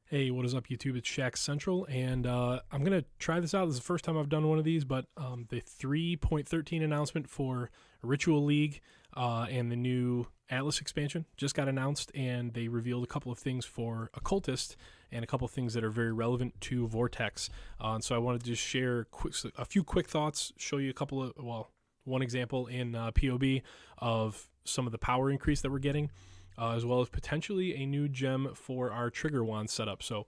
Hey, what is up, YouTube? It's Shaq Central, and I'm going to try this out. This is the first time I've done one of these, but the 3.13 announcement for Ritual League and the new Atlas expansion just got announced, and they revealed a couple of things for Occultist and a couple of things that are very relevant to Vortex. And so I wanted to just share a few quick thoughts, show you a couple of, one example in POB of some of the power increase that we're getting. As well as potentially a new gem for our trigger wand setup. So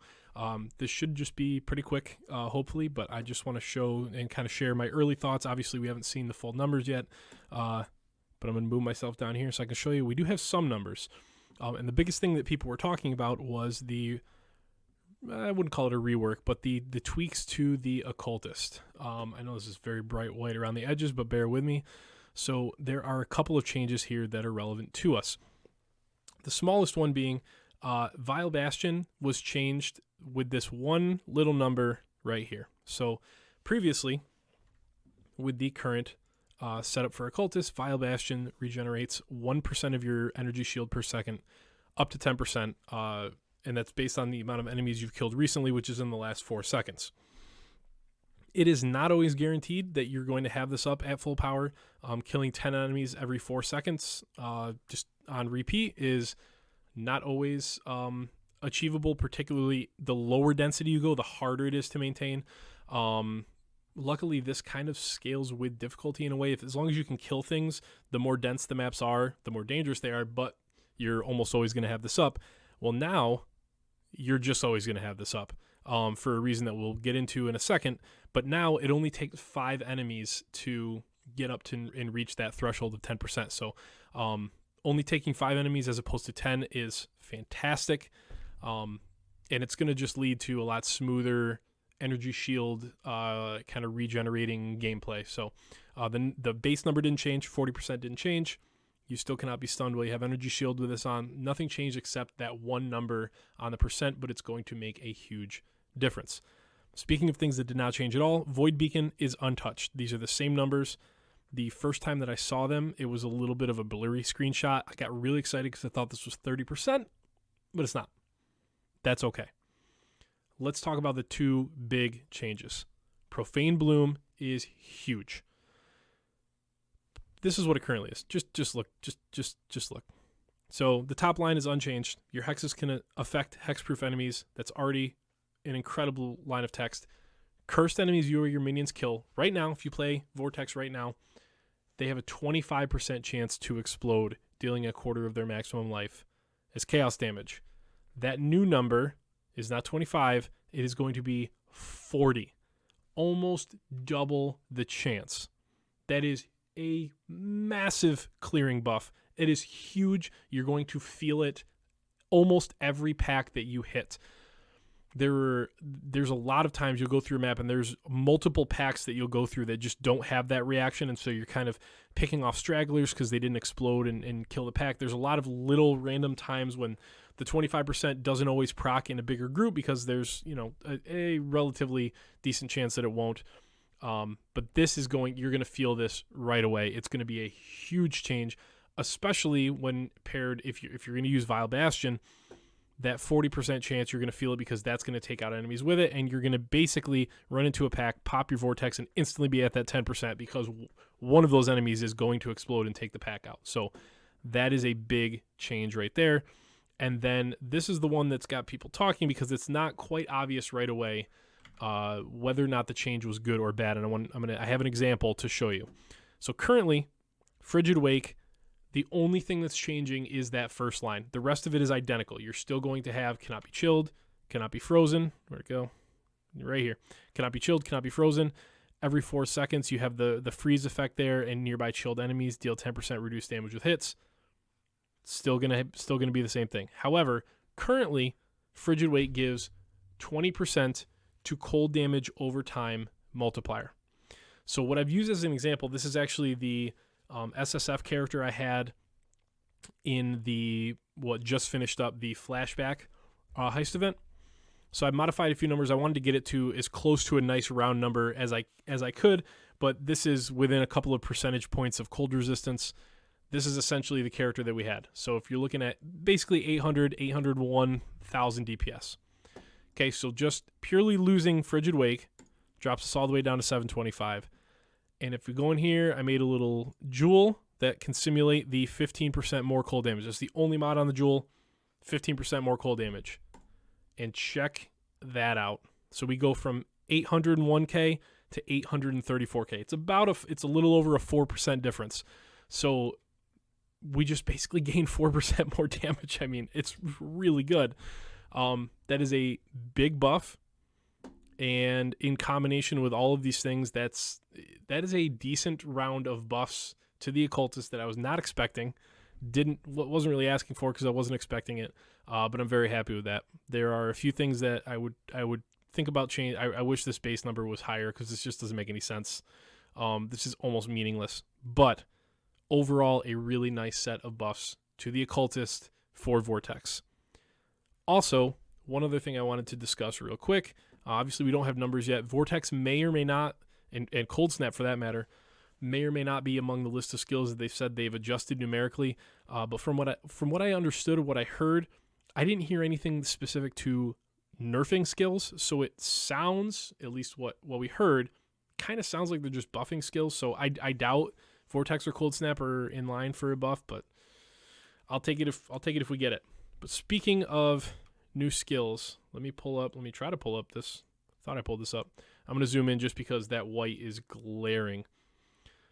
this should just be pretty quick, hopefully, but I just want to show and kind of share my early thoughts. Obviously, we haven't seen the full numbers yet, but I'm going to move myself down here so I can show you. We do have some numbers, and the biggest thing that people were talking about was I wouldn't call it a rework, but the tweaks to the Occultist. I know this is very bright white around the edges, but bear with me. So there are a couple of changes here that are relevant to us. The smallest one being Vile Bastion was changed with this one little number right here. So previously, with the current setup for Occultist, Vile Bastion regenerates 1% of your energy shield per second, up to 10%, and that's based on the amount of enemies you've killed recently, which is in the last 4 seconds. It is not always guaranteed that you're going to have this up at full power. Killing 10 enemies every 4 seconds just on repeat is not always achievable, particularly the lower density you go, the harder it is to maintain. Luckily, this kind of scales with difficulty in a way. As long as you can kill things, the more dense the maps are, the more dangerous they are, but you're almost always going to have this up. Well, now you're just always going to have this up for a reason that we'll get into in a second. But now it only takes 5 enemies to get up to and reach that threshold of 10%. So only taking 5 enemies as opposed to 10 is fantastic. And it's going to just lead to a lot smoother energy shield kind of regenerating gameplay. So the base number didn't change. 40% didn't change. You still cannot be stunned while you have energy shield with this on. Nothing changed except that one number on the percent, but it's going to make a huge difference. Speaking of things that did not change at all, Void Beacon is untouched. These are the same numbers. The first time that I saw them, it was a little bit of a blurry screenshot. I got really excited because I thought this was 30%, but it's not. That's okay. Let's talk about the 2 big changes. Profane Bloom is huge. This is what it currently is. Just look. Just look. So the top line is unchanged. Your hexes can affect hexproof enemies. That's already an incredible line of text. Cursed enemies you or your minions kill right now, if you play Vortex right now, they have a 25% chance to explode, dealing a quarter of their maximum life as chaos damage. That new number is not 25, it is going to be 40. Almost double the chance. That is a massive clearing buff. It is huge. You're going to feel it almost every pack that you hit. There's a lot of times you'll go through a map and there's multiple packs that you'll go through that just don't have that reaction, and so you're kind of picking off stragglers because they didn't explode and kill the pack. There's a lot of little random times when the 25% doesn't always proc in a bigger group because there's a relatively decent chance that it won't. But this is you're going to feel this right away. It's going to be a huge change, especially when paired, if you're going to use Vile Bastion, that 40% chance you're going to feel it because that's going to take out enemies with it, and you're going to basically run into a pack, pop your Vortex, and instantly be at that 10% because one of those enemies is going to explode and take the pack out. So that is a big change right there. And then this is the one that's got people talking because it's not quite obvious right away whether or not the change was good or bad. And I have an example to show you. So currently, Frigid Wake, the only thing that's changing is that first line. The rest of it is identical. You're still going to have cannot be chilled, cannot be frozen. Where'd it go? Right here. Cannot be chilled, cannot be frozen. Every 4 seconds, you have the freeze effect there, and nearby chilled enemies deal 10% reduced damage with hits. Still gonna be the same thing. However, currently, Frigid Wake gives 20% to cold damage over time multiplier. So what I've used as an example, this is actually the SSF character I had in what just finished up the flashback heist event. So I modified a few numbers. I wanted to get it to as close to a nice round number as I could, but this is within a couple of percentage points of cold resistance. This is essentially the character that we had. So if you're looking at basically 801,000 DPS. Okay, so just purely losing Frigid Wake drops us all the way down to 725. And if we go in here, I made a little jewel that can simulate the 15% more cold damage. That's the only mod on the jewel, 15% more cold damage. And check that out. So we go from 801k to 834k. It's a little over a 4% difference. So we just basically gain 4% more damage. I mean, it's really good. That is a big buff, and in combination with all of these things, that is a decent round of buffs to the occultist that I was not expecting. Wasn't really asking for because I wasn't expecting it. But I'm very happy with that. There are a few things that I would think about change. I wish this base number was higher because this just doesn't make any sense. This is almost meaningless. But overall, a really nice set of buffs to the occultist for Vortex. Also, one other thing I wanted to discuss real quick. Obviously, we don't have numbers yet. Vortex may or may not, and Cold Snap for that matter, may or may not be among the list of skills that they've said they've adjusted numerically. But from what I understood or what I heard, I didn't hear anything specific to nerfing skills. So it sounds, at least what we heard, kind of sounds like they're just buffing skills. So I doubt Vortex or Cold Snap are in line for a buff, but I'll take it if we get it. But speaking of new skills, let me try to pull up this. Thought I pulled this up. I'm going to zoom in just because that white is glaring.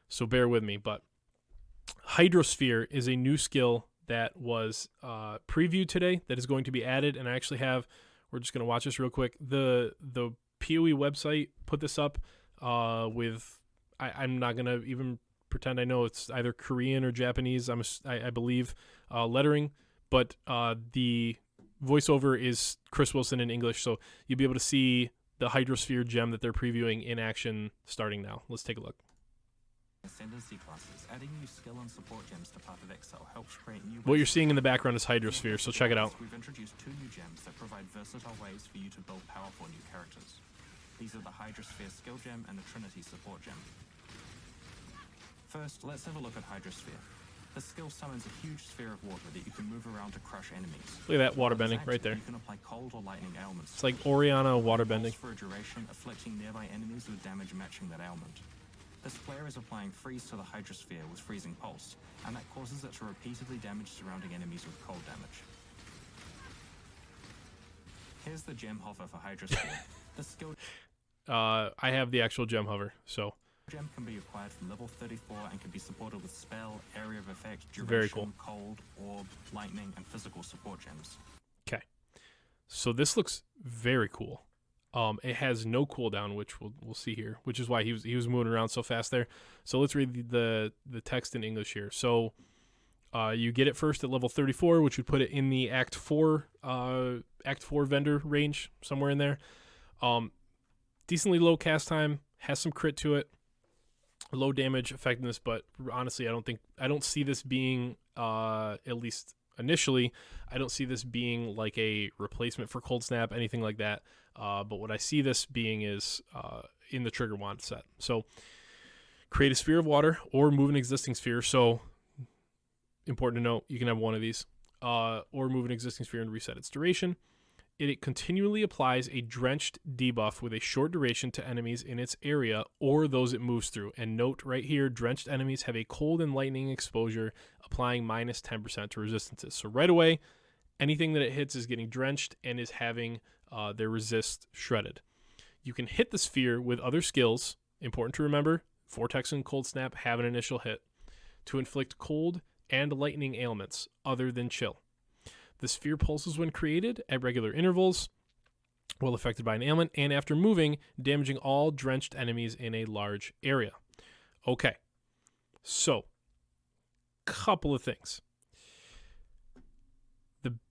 So bear with me. But Hydrosphere is a new skill that was previewed today that is going to be added. And I actually we're just going to watch this real quick. The PoE website put this up with, I'm not going to even pretend I know it's either Korean or Japanese, I believe, lettering. But the voiceover is Chris Wilson in English, so you'll be able to see the Hydrosphere gem that they're previewing in action starting now. Let's take a look. Ascendancy classes, adding new skill and support gems to Path of Exile helps create new. What you're seeing in the background is Hydrosphere, so check it out. We've introduced 2 new gems that provide versatile ways for you to build powerful new characters. These are the Hydrosphere skill gem and the Trinity support gem. First, let's have a look at Hydrosphere. The skill summons a huge sphere of water that you can move around to crush enemies. Look at that waterbending right there. You can apply cold or lightning ailments. It's like Oriana waterbending. For a duration, afflicting nearby enemies with damage matching that ailment. This player is applying freeze to the Hydrosphere with freezing pulse, and that causes it to repeatedly damage surrounding enemies with cold damage. Here's the gem hover for Hydrosphere. The skill I have the actual gem hover, so gem can be acquired from level 34 and can be supported with spell, area of effect, duration, very cool. Cold, orb, lightning, and physical support gems. Okay, so this looks very cool. It has no cooldown, which we'll see here, which is why he was moving around so fast there. So let's read the text in English here. So you get it first at level 34, which would put it in the Act 4 vendor range, somewhere in there. Decently low cast time, has some crit to it. Low damage effectiveness, but honestly, I don't see this being, at least initially, I don't see this being like a replacement for Cold Snap, anything like that. But what I see this being is in the Trigger Wand set. So create a sphere of water or move an existing sphere. So important to note, you can have one of these, or move an existing sphere and reset its duration. It continually applies a drenched debuff with a short duration to enemies in its area or those it moves through. And note right here, drenched enemies have a cold and lightning exposure, applying minus 10% to resistances. So right away, anything that it hits is getting drenched and is having their resist shredded. You can hit the sphere with other skills. Important to remember, Vortex and Cold Snap have an initial hit to inflict cold and lightning ailments other than chill. The sphere pulses when created at regular intervals, while affected by an ailment, and after moving, damaging all drenched enemies in a large area. Okay, so couple of things.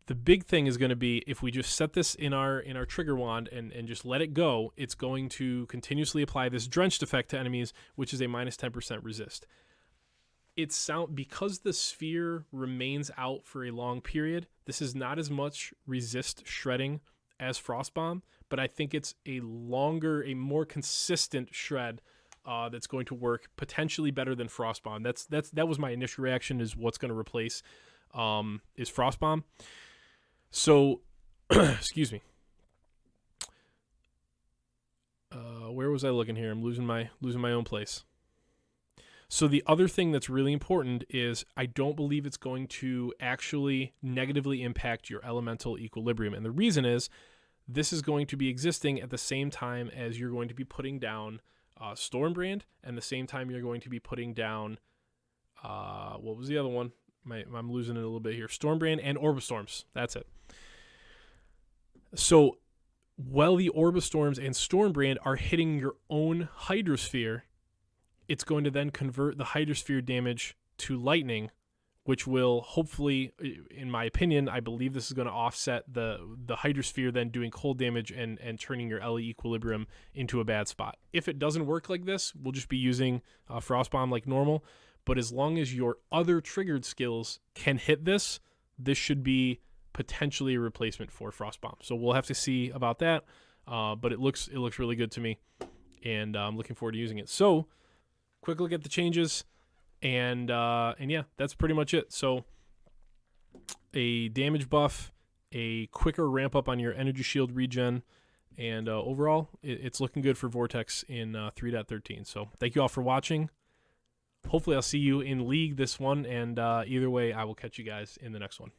The big thing is going to be if we just set this in our trigger wand and just let it go, it's going to continuously apply this drenched effect to enemies, which is a minus 10% resist. Because the sphere remains out for a long period, this is not as much resist shredding as Frostbomb, but I think it's a more consistent shred that's going to work potentially better than Frostbomb. That was my initial reaction, is what's going to replace is Frostbomb. So, excuse me. where was I looking here? I'm losing my own place. So the other thing that's really important is I don't believe it's going to actually negatively impact your elemental equilibrium. And the reason is this is going to be existing at the same time as you're going to be putting down Stormbrand, and the same time you're going to be putting down, what was the other one? I'm losing it a little bit here. Stormbrand and Orbistorms. That's it. So while the Orbistorms and Stormbrand are hitting your own Hydrosphere, it's going to then convert the Hydrosphere damage to lightning, which will hopefully, in my opinion, I believe this is going to offset the Hydrosphere then doing cold damage and turning your LE equilibrium into a bad spot. If it doesn't work like this, we'll just be using Frostbomb like normal. But as long as your other triggered skills can hit this, this should be potentially a replacement for Frostbomb. So we'll have to see about that. But it looks really good to me, and I'm looking forward to using it. So quick look at the changes, and yeah, that's pretty much it. So a damage buff, a quicker ramp up on your energy shield regen, and overall, it's looking good for Vortex in 3.13. So thank you all for watching. Hopefully I'll see you in League this one, and either way, I will catch you guys in the next one.